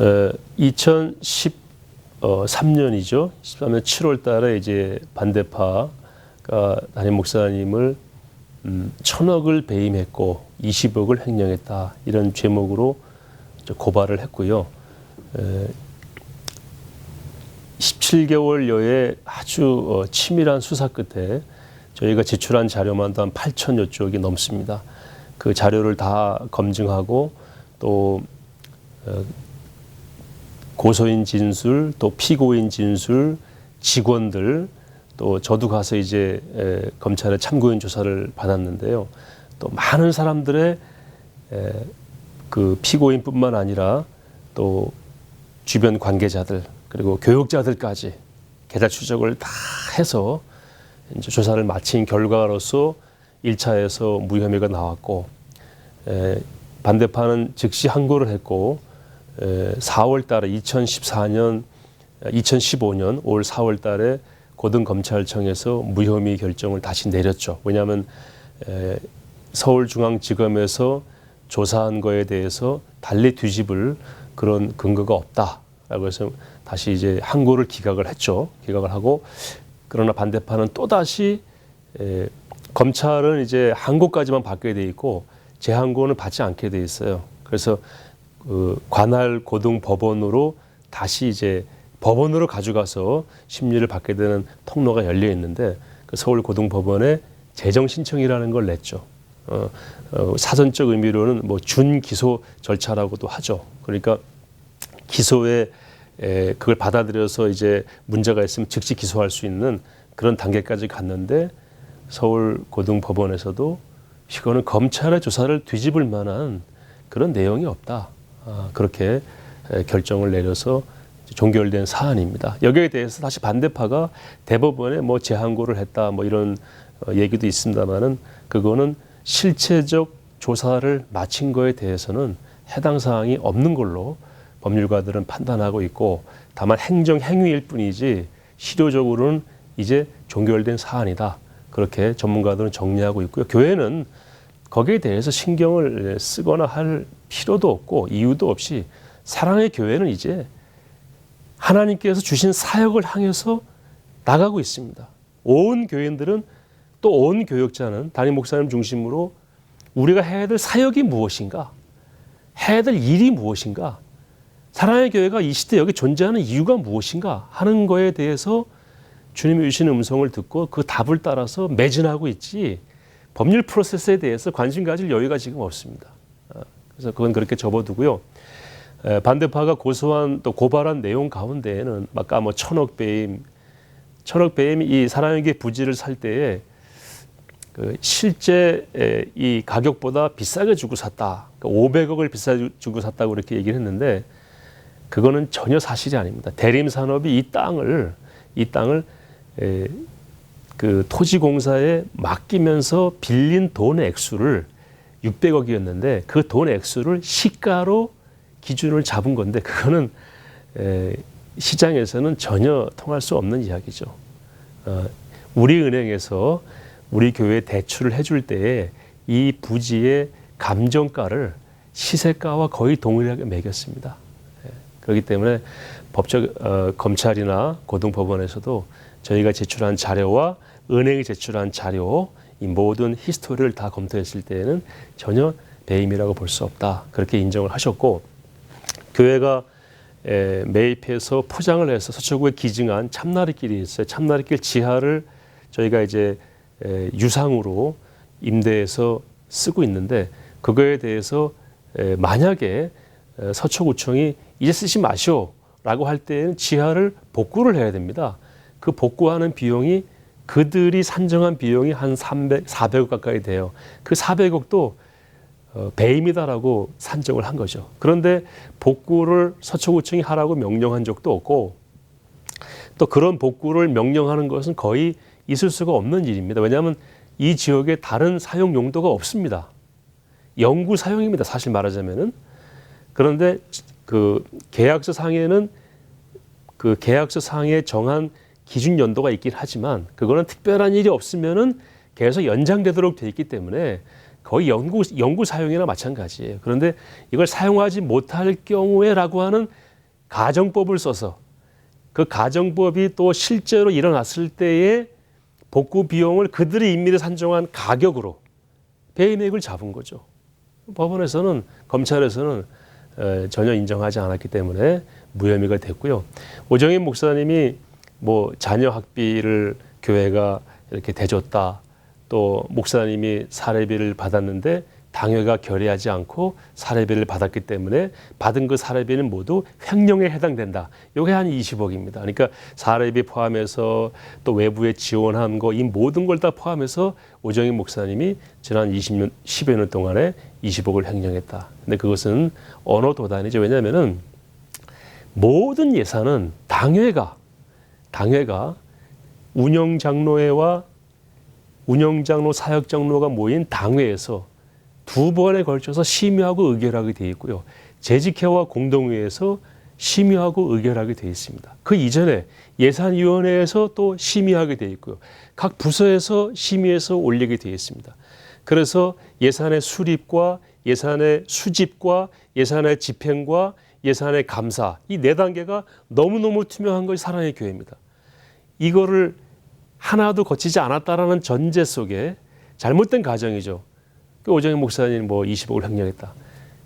2013년이죠. 13년 7월 달에 이제 반대파가 담임 목사님을 1,000억을 배임했고 20억을 횡령했다. 이런 제목으로 고발을 했고요. 17개월여의 아주 치밀한 수사 끝에 저희가 제출한 자료만도 한 8,000여 쪽이 넘습니다. 그 자료를 다 검증하고 또 고소인 진술, 또 피고인 진술, 직원들, 또 저도 가서 이제 검찰의 참고인 조사를 받았는데요. 또 많은 사람들의 그 피고인뿐만 아니라 또 주변 관계자들 그리고 교육자들까지 계좌 추적을 다 해서 이제 조사를 마친 결과로서 1차에서 무혐의가 나왔고 반대파는 즉시 항고를 했고 4월 달에 2015년 5월 4월 달에 고등검찰청에서 무혐의 결정을 다시 내렸죠. 왜냐하면 서울중앙지검에서 조사한 거에 대해서 달리 뒤집을 그런 근거가 없다라고 해서 다시 이제 항고를 기각을 했죠. 기각을 하고 그러나 반대파는 또 다시 검찰은 이제 항고까지만 받게 돼 있고 재항고는 받지 않게 돼 있어요. 그래서 그 관할 고등법원으로 다시 이제 법원으로 가져가서 심리를 받게 되는 통로가 열려 있는데 그 서울 고등법원에 재정 신청이라는 걸 냈죠. 사전적 의미로는 뭐 준기소 절차라고도 하죠. 그러니까 기소에 그걸 받아들여서 이제 문제가 있으면 즉시 기소할 수 있는 그런 단계까지 갔는데 서울 고등법원에서도 이거는 검찰의 조사를 뒤집을 만한 그런 내용이 없다. 그렇게 결정을 내려서 종결된 사안입니다. 여기에 대해서 다시 반대파가 대법원에 뭐 재항고를 했다 뭐 이런 얘기도 있습니다만은 그거는 실체적 조사를 마친 거에 대해서는 해당 사항이 없는 걸로 법률가들은 판단하고 있고 다만 행정 행위일 뿐이지 실효적으로는 이제 종결된 사안이다. 그렇게 전문가들은 정리하고 있고요. 교회는 거기에 대해서 신경을 쓰거나 할 필요도 없고 이유도 없이 사랑의 교회는 이제 하나님께서 주신 사역을 향해서 나가고 있습니다. 온 교인들은 또 온 교역자는 담임 목사님 중심으로 우리가 해야 될 사역이 무엇인가? 해야 될 일이 무엇인가? 사랑의 교회가 이 시대 여기 존재하는 이유가 무엇인가? 하는 거에 대해서 주님이 주시는 음성을 듣고 그 답을 따라서 매진하고 있지 법률 프로세스에 대해서 관심 가질 여유가 지금 없습니다. 그래서 그건 그렇게 접어두고요. 반대파가 고소한 또 고발한 내용 가운데에는 아까 뭐 1,000억 배임 이 사랑의 교회 부지를 살 때에 그 실제 이 가격보다 비싸게 주고 샀다. 그러니까 500억을 비싸게 주고 샀다고 그렇게 얘기를 했는데 그거는 전혀 사실이 아닙니다. 대림산업이 이 땅을 그 토지공사에 맡기면서 빌린 돈의 액수를 600억이었는데 그 돈 액수를 시가로 기준을 잡은 건데 그거는 시장에서는 전혀 통할 수 없는 이야기죠. 우리 은행에서 우리 교회에 대출을 해줄 때에 이 부지의 감정가를 시세가와 거의 동일하게 매겼습니다. 그렇기 때문에 검찰이나 고등법원에서도 저희가 제출한 자료와 은행이 제출한 자료 이 모든 히스토리를 다 검토했을 때에는 전혀 배임이라고 볼 수 없다. 그렇게 인정을 하셨고 교회가 매입해서 포장을 해서 서초구에 기증한 참나리길이 있어요. 참나리길 지하를 저희가 이제 유상으로 임대해서 쓰고 있는데 그거에 대해서 만약에 서초구청이 이제 쓰지 마시오라고 할 때는 지하를 복구를 해야 됩니다. 그 복구하는 비용이 그들이 산정한 비용이 한 400억 가까이 돼요. 그 400억도 배임이다라고 산정을 한 거죠. 그런데 복구를 서초구청이 하라고 명령한 적도 없고 또 그런 복구를 명령하는 것은 거의 있을 수가 없는 일입니다. 왜냐하면 이 지역에 다른 사용 용도가 없습니다. 영구 사용입니다. 사실 말하자면은. 그런데 그 계약서 상에는 그 계약서 상에 정한 기준 연도가 있긴 하지만 그거는 특별한 일이 없으면은 계속 연장되도록 돼 있기 때문에 거의 영구 사용이나 마찬가지예요. 그런데 이걸 사용하지 못할 경우에라고 하는 가정법을 써서 그 가정법이 또 실제로 일어났을 때의 복구 비용을 그들이 임의로 산정한 가격으로 배임액을 잡은 거죠. 법원에서는, 검찰에서는 전혀 인정하지 않았기 때문에 무혐의가 됐고요. 오정인 목사님이 뭐 자녀 학비를 교회가 이렇게 대줬다, 또 목사님이 사례비를 받았는데 당회가 결의하지 않고 사례비를 받았기 때문에 받은 그 사례비는 모두 횡령에 해당된다. 이게 한 20억입니다. 그러니까 사례비 포함해서 또 외부에 지원한 거 이 모든 걸 다 포함해서 오정인 목사님이 지난 10여 년 동안에 20억을 횡령했다. 근데 그것은 언어 도단이죠. 왜냐하면은 모든 예산은 당회가 운영장로회와 운영장로, 사역장로가 모인 당회에서 2번에 걸쳐서 심의하고 의결하게 되어 있고요. 재직회와 공동회에서 심의하고 의결하게 되어 있습니다. 그 이전에 예산위원회에서 또 심의하게 되어 있고요. 각 부서에서 심의해서 올리게 되어 있습니다. 그래서 예산의 수립과 예산의 수집과 예산의 집행과 예산의 감사, 이 4단계가 너무너무 투명한 것이 사랑의 교회입니다. 이거를 하나도 거치지 않았다라는 전제 속에 잘못된 가정이죠. 오정인 목사님 뭐 20억을 횡령했다.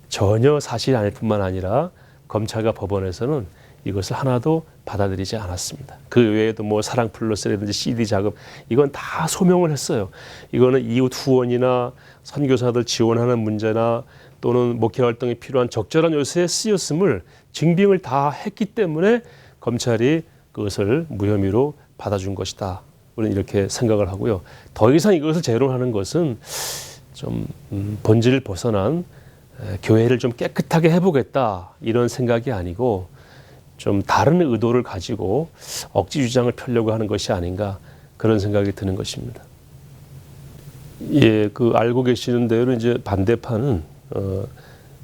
전혀 사실이 아닐 뿐만 아니라 검찰과 법원에서는 이것을 하나도 받아들이지 않았습니다. 그 외에도 뭐 사랑 플러스라든지 CD 자금, 이건 다 소명을 했어요. 이거는 이웃 후원이나 선교사들 지원하는 문제나 또는 목회 활동에 필요한 적절한 요소에 쓰였음을 증빙을 다 했기 때문에 검찰이 그것을 무혐의로 받아준 것이다. 우리는 이렇게 생각을 하고요. 더 이상 이것을 재론하는 것은 좀 본질을 벗어난 교회를 좀 깨끗하게 해보겠다 이런 생각이 아니고 좀 다른 의도를 가지고 억지 주장을 펴려고 하는 것이 아닌가 그런 생각이 드는 것입니다. 예, 그 알고 계시는 대로 이제 반대파는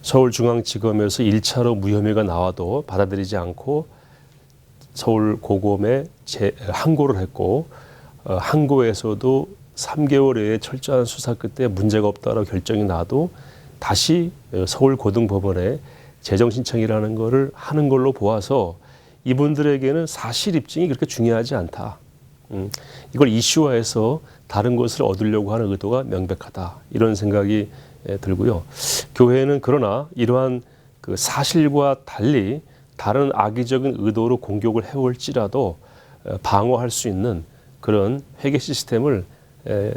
서울중앙지검에서 1차로 무혐의가 나와도 받아들이지 않고 서울고검에 항고를 했고 항고에서도 3개월 내에 철저한 수사 끝에 문제가 없다라고 결정이 나도 다시 서울고등법원에 재정신청이라는 것을 하는 걸로 보아서 이분들에게는 사실 입증이 그렇게 중요하지 않다. 이걸 이슈화해서 다른 것을 얻으려고 하는 의도가 명백하다. 이런 생각이 들고요. 교회는 그러나 이러한 그 사실과 달리 다른 악의적인 의도로 공격을 해올지라도 방어할 수 있는 그런 회계 시스템을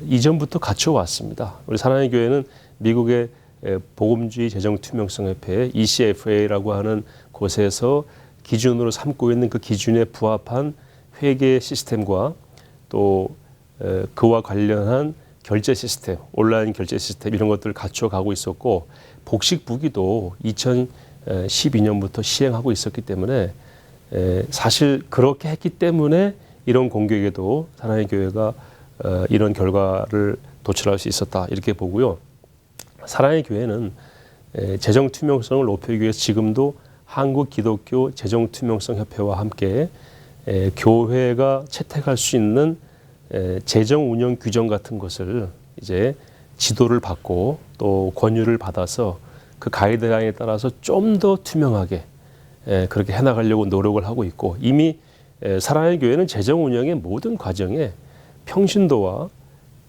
이전부터 갖춰왔습니다. 우리 사랑의 교회는 미국의 복음주의 재정투명성협회 ECFA라고 하는 곳에서 기준으로 삼고 있는 그 기준에 부합한 회계 시스템과 또 그와 관련한 결제 시스템, 온라인 결제 시스템 이런 것들을 갖춰가고 있었고 복식부기도 2012년부터 시행하고 있었기 때문에 사실 그렇게 했기 때문에 이런 공격에도 사랑의 교회가 이런 결과를 도출할 수 있었다 이렇게 보고요. 사랑의 교회는 재정 투명성을 높이기 위해서 지금도 한국기독교 재정투명성협회와 함께 교회가 채택할 수 있는 재정 운영 규정 같은 것을 이제 지도를 받고 또 권유를 받아서 그 가이드라인에 따라서 좀 더 투명하게 그렇게 해나가려고 노력을 하고 있고 이미 사랑의 교회는 재정 운영의 모든 과정에 평신도와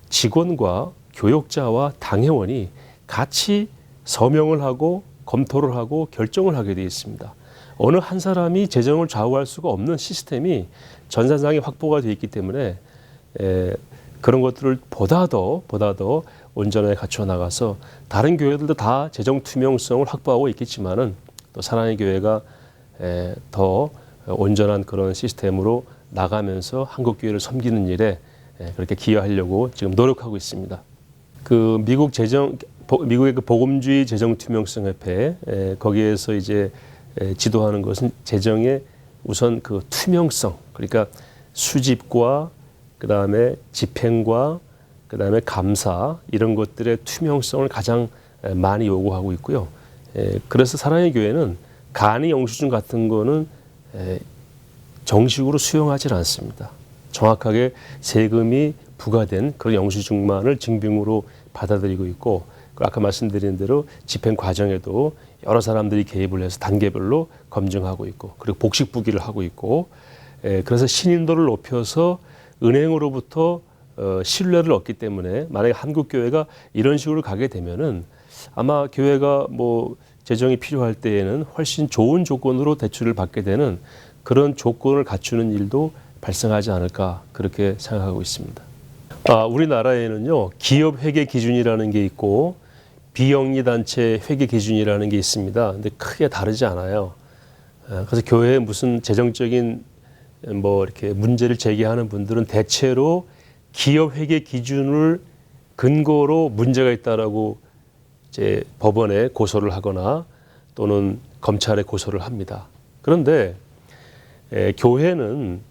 직원과 교역자와 당회원이 같이 서명을 하고 검토를 하고 결정을 하게 되어 있습니다. 어느 한 사람이 재정을 좌우할 수가 없는 시스템이 전산상에 확보가 되어 있기 때문에 그런 것들을 보다 더 온전하게 갖춰 나가서 다른 교회들도 다 재정 투명성을 확보하고 있겠지만은 또 사랑의 교회가 더 온전한 그런 시스템으로 나가면서 한국 교회를 섬기는 일에 그렇게 기여하려고 지금 노력하고 있습니다. 그 미국의 그 복음주의 재정투명성협회 거기에서 이제 지도하는 것은 재정의 우선 그 투명성, 그러니까 수집과 그 다음에 집행과 그 다음에 감사 이런 것들의 투명성을 가장 많이 요구하고 있고요. 그래서 사랑의 교회는 간이 영수증 같은 거는 정식으로 수용하지 않습니다. 정확하게 세금이 부과된 그런 영수증만을 증빙으로 받아들이고 있고 아까 말씀드린 대로 집행 과정에도 여러 사람들이 개입을 해서 단계별로 검증하고 있고 그리고 복식부기를 하고 있고 그래서 신인도를 높여서 은행으로부터 신뢰를 얻기 때문에 만약에 한국 교회가 이런 식으로 가게 되면은 아마 교회가 뭐 재정이 필요할 때에는 훨씬 좋은 조건으로 대출을 받게 되는 그런 조건을 갖추는 일도 발생하지 않을까 그렇게 생각하고 있습니다. 우리나라에는요 기업 회계 기준이라는 게 있고 비영리 단체 회계 기준이라는 게 있습니다. 근데 크게 다르지 않아요. 그래서 교회에 무슨 재정적인 뭐 이렇게 문제를 제기하는 분들은 대체로 기업 회계 기준을 근거로 문제가 있다라고 이제 법원에 고소를 하거나 또는 검찰에 고소를 합니다. 그런데 교회는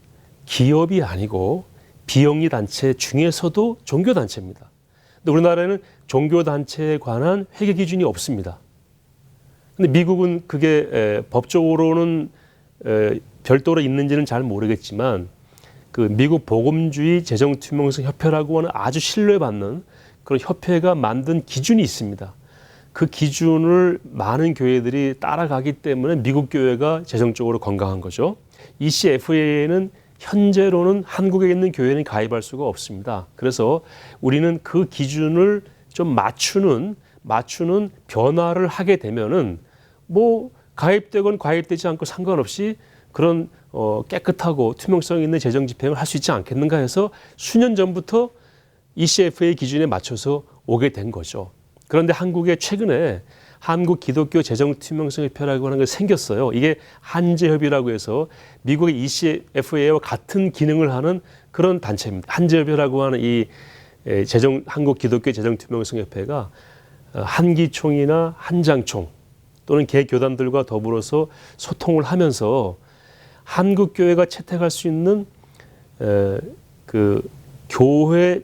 기업이 아니고 비영리 단체 중에서도 종교 단체입니다. 근데 우리나라에는 종교 단체에 관한 회계 기준이 없습니다. 근데 미국은 그게 법적으로는 별도로 있는지는 잘 모르겠지만 그 미국 복음주의 재정투명성 협회라고 하는 아주 신뢰받는 그런 협회가 만든 기준이 있습니다. 그 기준을 많은 교회들이 따라가기 때문에 미국 교회가 재정적으로 건강한 거죠. ECFA에는 현재로는 한국에 있는 교회는 가입할 수가 없습니다. 그래서 우리는 그 기준을 좀 맞추는 변화를 하게 되면은 뭐 가입되건 가입되지 않고 상관없이 그런 깨끗하고 투명성 있는 재정 집행을 할 수 있지 않겠는가 해서 수년 전부터 ECFA 기준에 맞춰서 오게 된 거죠. 그런데 한국에 최근에 한국 기독교 재정 투명성 협회라고 하는 게 생겼어요. 이게 한재협이라고 해서 미국의 ECFA와 같은 기능을 하는 그런 단체입니다. 한재협이라고 하는 이 한국 기독교 재정 투명성 협회가 한기총이나 한장총 또는 개교단들과 더불어서 소통을 하면서 한국 교회가 채택할 수 있는 그 교회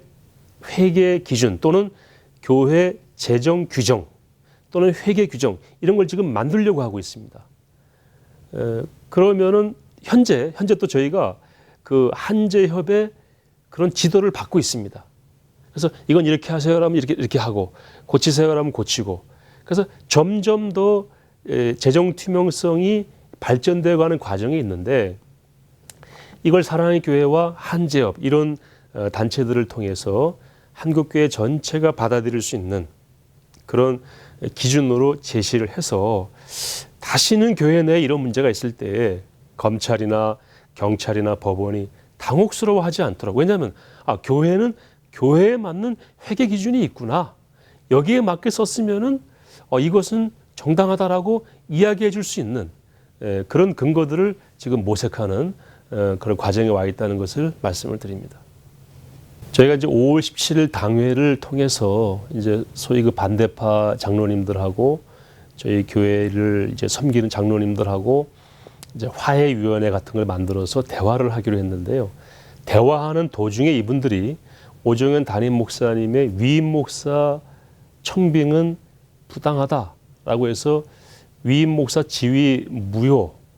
회계 기준 또는 교회 재정 규정 또는 회계 규정 이런 걸 지금 만들려고 하고 있습니다. 그러면은 현재 또 저희가 그 한재협의 그런 지도를 받고 있습니다. 그래서 이건 이렇게 하세요라면 이렇게 하고 고치세요라면 고치고 그래서 점점 더 재정 투명성이 발전되어 가는 과정이 있는데 이걸 사랑의 교회와 한재협 이런 단체들을 통해서 한국교회 전체가 받아들일 수 있는 그런 기준으로 제시를 해서 다시는 교회 내에 이런 문제가 있을 때 검찰이나 경찰이나 법원이 당혹스러워하지 않도록 왜냐하면 교회는 교회에 맞는 회계 기준이 있구나 여기에 맞게 썼으면은 이것은 정당하다라고 이야기해 줄 수 있는 그런 근거들을 지금 모색하는 그런 과정에 와 있다는 것을 말씀을 드립니다. 저희가 이제 5월 17일 당회를 통해서 이제 소위 그 반대파 장로님들하고 저희 교회를 이제 섬기는 장로님들하고 이제 화해위원회 같은 걸 만들어서 대화를 하기로 했는데요. 대화하는 도중에 이분들이 오정현 담임 목사님의 위임 목사 청빙은 부당하다라고 해서 위임 목사 지위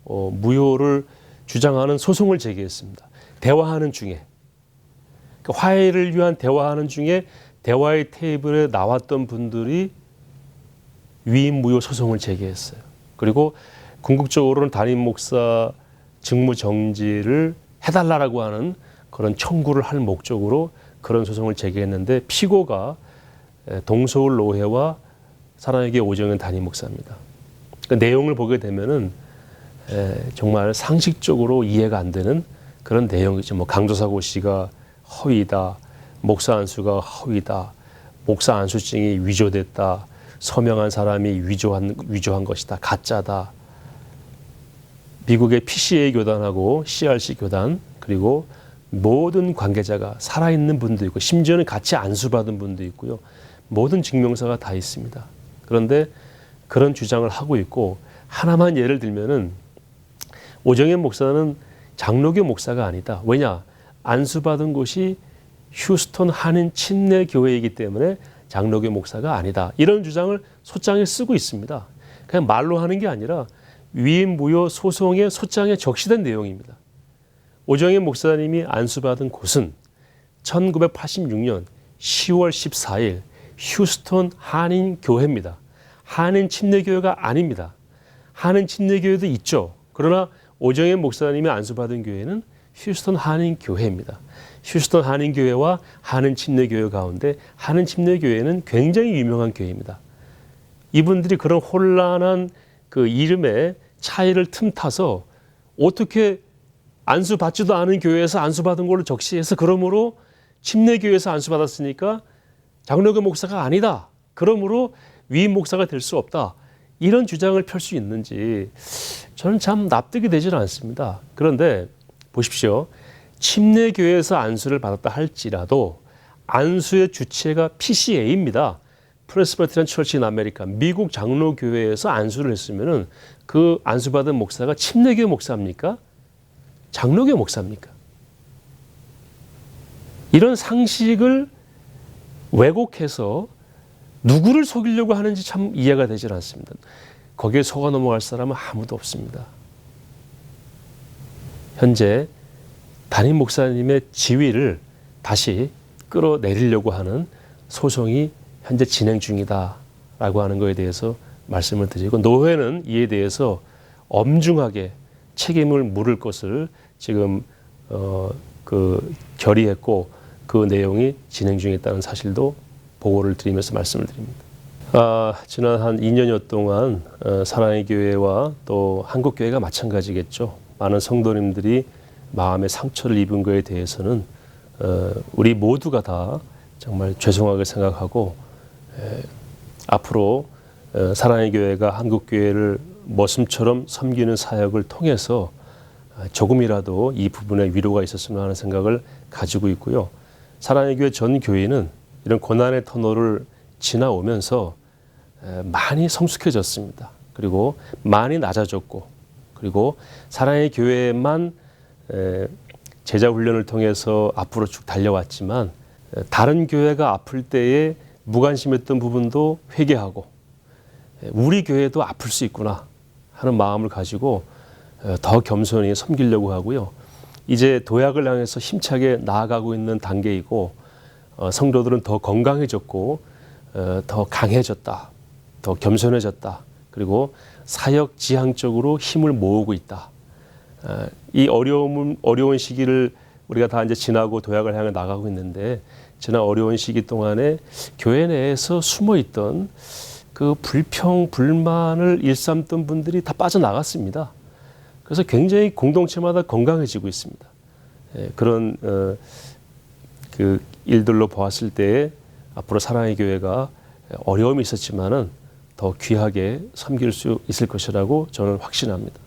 무효를 주장하는 소송을 제기했습니다. 대화하는 중에. 화해를 위한 대화하는 중에 대화의 테이블에 나왔던 분들이 위임 무효 소송을 제기했어요. 그리고 궁극적으로는 담임 목사 직무 정지를 해달라고 하는 그런 청구를 할 목적으로 그런 소송을 제기했는데 피고가 동서울 노회와 사랑의 교회 오정현 담임 목사입니다. 그 내용을 보게 되면은 정말 상식적으로 이해가 안 되는 그런 내용이죠. 뭐 강조사고 씨가 허위다, 목사 안수가 허위다, 목사 안수증이 위조됐다, 서명한 사람이 위조한 것이다, 가짜다. 미국의 PCA 교단하고 CRC 교단 그리고 모든 관계자가 살아있는 분도 있고 심지어는 같이 안수받은 분도 있고요. 모든 증명서가 다 있습니다. 그런데 그런 주장을 하고 있고 하나만 예를 들면은 오정현 목사는 장로교 목사가 아니다. 왜냐? 안수받은 곳이 휴스턴 한인 침례 교회이기 때문에 장로교 목사가 아니다. 이런 주장을 소장에 쓰고 있습니다. 그냥 말로 하는 게 아니라 위임 무효 소송의 소장에 적시된 내용입니다. 오정현 목사님이 안수받은 곳은 1986년 10월 14일 휴스턴 한인 교회입니다. 한인 침례교회가 아닙니다. 한인 침례교회도 있죠. 그러나 오정현 목사님이 안수받은 교회는 휴스턴 한인교회입니다. 휴스턴 한인교회와 한인 침례교회 가운데 한인 침례교회는 굉장히 유명한 교회입니다. 이분들이 그런 혼란한 그 이름의 차이를 틈타서 어떻게 안수받지도 않은 교회에서 안수받은 걸로 적시해서 그러므로 침례교회에서 안수받았으니까 장로교 목사가 아니다. 그러므로 위임 목사가 될 수 없다. 이런 주장을 펼 수 있는지 저는 참 납득이 되지는 않습니다. 그런데 보십시오. 침례교회에서 안수를 받았다 할지라도 안수의 주체가 PCA입니다. 프레스버티런 처치 인 아메리카, 미국 장로교회에서 안수를 했으면은 그 안수받은 목사가 침례교회 목사입니까? 장로교 목사입니까? 이런 상식을 왜곡해서 누구를 속이려고 하는지 참 이해가 되질 않습니다. 거기에 속아 넘어갈 사람은 아무도 없습니다. 현재 담임 목사님의 지위를 다시 끌어내리려고 하는 소송이 현재 진행 중이다라고 하는 것에 대해서 말씀을 드리고, 노회는 이에 대해서 엄중하게 책임을 물을 것을 지금 결의했고 그 내용이 진행 중에 있다는 사실도 보고를 드리면서 말씀을 드립니다. 지난 한 2년여 동안 사랑의 교회와 또 한국교회가 마찬가지겠죠. 많은 성도님들이 마음의 상처를 입은 것에 대해서는 우리 모두가 다 정말 죄송하게 생각하고, 앞으로 사랑의 교회가 한국교회를 머슴처럼 섬기는 사역을 통해서 조금이라도 이 부분에 위로가 있었으면 하는 생각을 가지고 있고요. 사랑의 교회 전 교회는 이런 고난의 터널을 지나오면서 많이 성숙해졌습니다. 그리고 많이 낮아졌고, 그리고 사랑의 교회만 제자 훈련을 통해서 앞으로 쭉 달려왔지만 다른 교회가 아플 때에 무관심했던 부분도 회개하고 우리 교회도 아플 수 있구나 하는 마음을 가지고 더 겸손히 섬기려고 하고요. 이제 도약을 향해서 힘차게 나아가고 있는 단계이고, 성도들은 더 건강해졌고 더 강해졌다, 더 겸손해졌다, 그리고 사역 지향적으로 힘을 모으고 있다. 이 어려운 시기를 우리가 다 이제 지나고 도약을 향해 나가고 있는데, 지난 어려운 시기 동안에 교회 내에서 숨어있던 그 불평, 불만을 일삼던 분들이 다 빠져나갔습니다. 그래서 굉장히 공동체마다 건강해지고 있습니다. 그런 그 일들로 보았을 때 앞으로 사랑의 교회가 어려움이 있었지만은 더 귀하게 섬길 수 있을 것이라고 저는 확신합니다.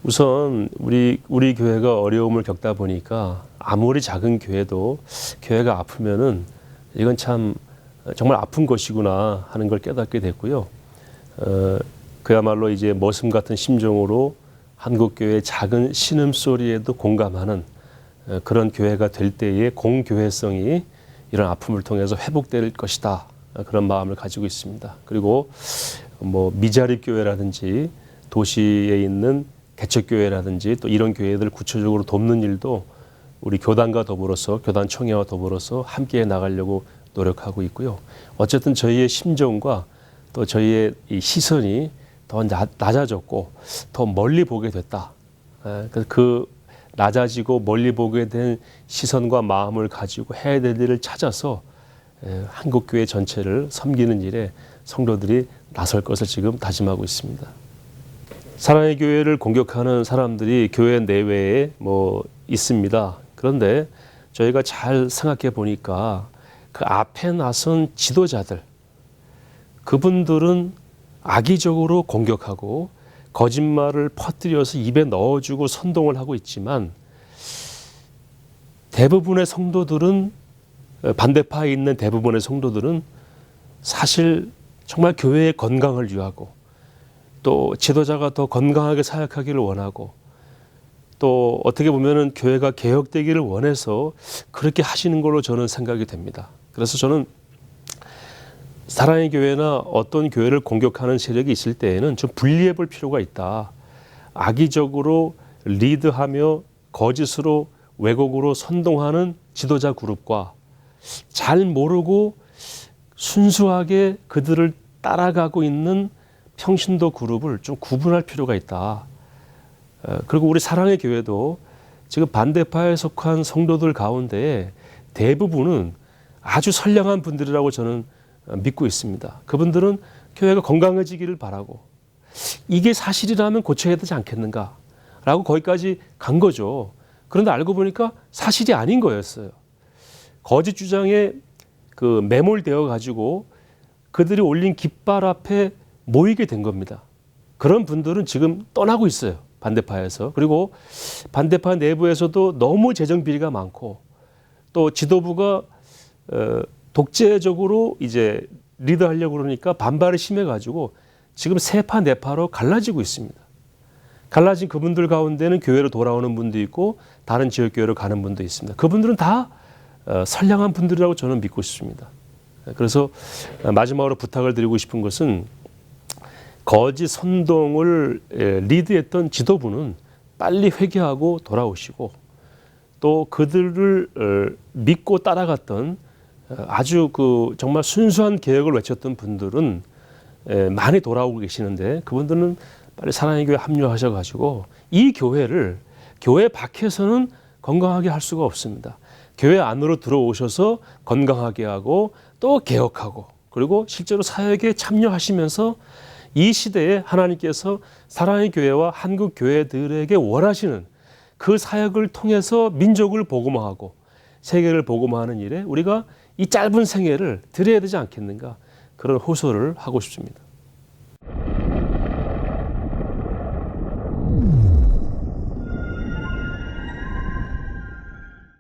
우선 우리 교회가 어려움을 겪다 보니까 아무리 작은 교회도 교회가 아프면은 이건 참 정말 아픈 것이구나 하는 걸 깨닫게 됐고요. 그야말로 이제 머슴 같은 심정으로 한국교회의 작은 신음소리에도 공감하는 그런 교회가 될 때의 공교회성이 이런 아픔을 통해서 회복될 것이다. 그런 마음을 가지고 있습니다. 그리고 뭐 미자립 교회라든지 도시에 있는 개척교회라든지 또 이런 교회들 구체적으로 돕는 일도 우리 교단과 더불어서, 교단 총회와 더불어서 함께 나가려고 노력하고 있고요. 어쨌든 저희의 심정과 또 저희의 이 시선이 더 낮아졌고 더 멀리 보게 됐다. 그 낮아지고 멀리 보게 된 시선과 마음을 가지고 해야 될 일을 찾아서 한국교회 전체를 섬기는 일에 성도들이 나설 것을 지금 다짐하고 있습니다. 사랑의 교회를 공격하는 사람들이 교회 내외에 뭐 있습니다. 그런데 저희가 잘 생각해 보니까 그 앞에 나선 지도자들, 그분들은 악의적으로 공격하고 거짓말을 퍼뜨려서 입에 넣어주고 선동을 하고 있지만, 대부분의 성도들은, 반대파에 있는 대부분의 성도들은 사실 정말 교회의 건강을 위하고 또 지도자가 더 건강하게 사역하기를 원하고 또 어떻게 보면은 교회가 개혁되기를 원해서 그렇게 하시는 걸로 저는 생각이 됩니다. 그래서 저는 사랑의 교회나 어떤 교회를 공격하는 세력이 있을 때에는 좀 분리해 볼 필요가 있다. 악의적으로 리드하며 거짓으로 왜곡으로 선동하는 지도자 그룹과 잘 모르고 순수하게 그들을 따라가고 있는 평신도 그룹을 좀 구분할 필요가 있다. 그리고 우리 사랑의 교회도 지금 반대파에 속한 성도들 가운데 대부분은 아주 선량한 분들이라고 저는 믿고 있습니다. 그분들은 교회가 건강해지기를 바라고 이게 사실이라면 고쳐야 되지 않겠는가라고 거기까지 간 거죠. 그런데 알고 보니까 사실이 아닌 거였어요. 거짓 주장에 그 매몰되어 가지고 그들이 올린 깃발 앞에 모이게 된 겁니다. 그런 분들은 지금 떠나고 있어요. 반대파에서. 그리고 반대파 내부에서도 너무 재정 비리가 많고 또 지도부가 독재적으로 이제 리드하려고 그러니까 반발이 심해가지고 지금 세파 네파로 갈라지고 있습니다. 갈라진 그분들 가운데는 교회로 돌아오는 분도 있고 다른 지역 교회로 가는 분도 있습니다. 그분들은 다 선량한 분들이라고 저는 믿고 싶습니다. 그래서 마지막으로 부탁을 드리고 싶은 것은 거짓 선동을 리드했던 지도부는 빨리 회개하고 돌아오시고 또 그들을 믿고 따라갔던 아주 그 정말 순수한 개혁을 외쳤던 분들은 많이 돌아오고 계시는데 그분들은 빨리 사랑의 교회 합류하셔가지고 이 교회를 교회 밖에서는 건강하게 할 수가 없습니다. 교회 안으로 들어오셔서 건강하게 하고 또 개혁하고 그리고 실제로 사역에 참여하시면서 이 시대에 하나님께서 사랑의 교회와 한국 교회들에게 원하시는 그 사역을 통해서 민족을 복음화하고 세계를 복음화하는 일에 우리가 이 짧은 생애를 드려야 되지 않겠는가 그런 호소를 하고 싶습니다.